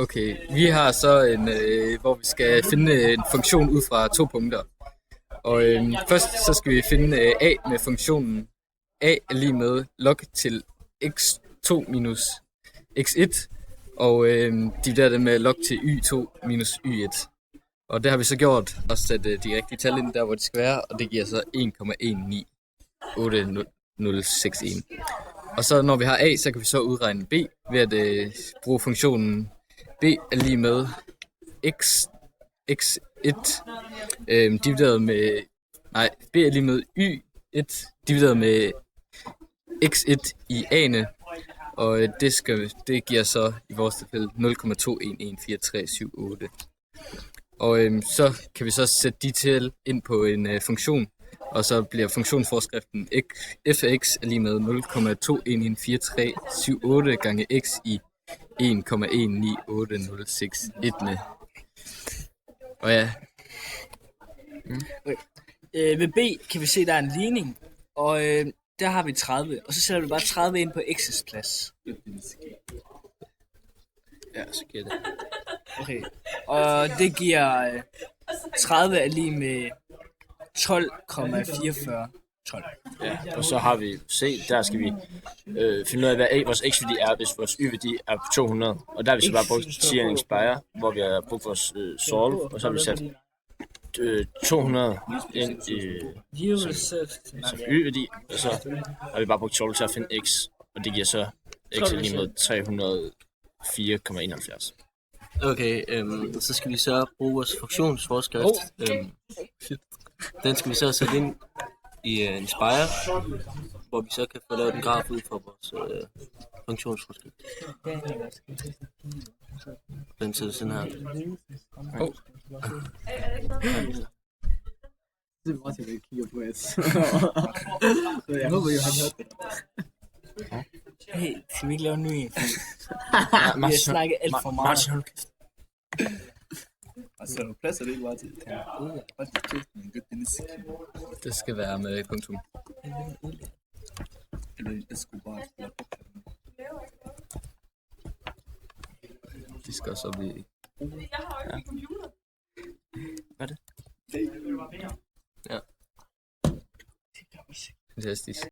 Okay, vi har så hvor vi skal finde en funktion ud fra 2 punkter. Og først så skal vi finde a med funktionen a er lige med log til x2 minus x1, og dividere det med log til y2 minus y1. Og det har vi så gjort, og sat de rigtige tal ind der, hvor de skal være, og det giver så 1,1980061. Og så når vi har a, så kan vi så udregne b ved at bruge funktionen b er lige med x1 divideret med, b er lige med y1 divideret med x1 i a'ene, og det giver så i vores tilfælde 0,2114378. Og så kan vi så sætte de tal ind på en funktion, og så bliver funktionsforskriften f af x er lige med 0,2114378 gange x i 1,1980061. Og ja. Ved B kan vi se, der er en ligning, og der har vi 30, og så sætter vi bare 30 ind på x's plads. Ja, så giver det. Okay, og det giver 30 er lige med 12,4412. Ja, og så har vi C, der skal vi finde ud af, hvad vores x-værdi er, hvis vores y-værdi er på 200. Og der har vi så bare brugt Tiering Spire, hvor vi har brugt vores solve, og så har vi sat 200 ind som y-værdi, og så har vi bare brugt solve til at finde x, og det giver så x lige med 304,71. Okay, så skal vi så bruge vores funktionsforskrift. Den skal vi så sætte ind i en Spire, hvor vi så kan få lavet en graf ud fra vores funktionsforskrift. Den sætter sådan her. Det er Martin, der kigger på os. Jeg håber, I har hørt det. Hey, skal vi ikke lave en ny en? Vi har snakket alt for meget. Martin, hold kæft. Altså, plads er det ikke bare til. Det skal være med punktum. Eller Escobar. De skal også op i... Hvad er det? Ja. Fantastisk.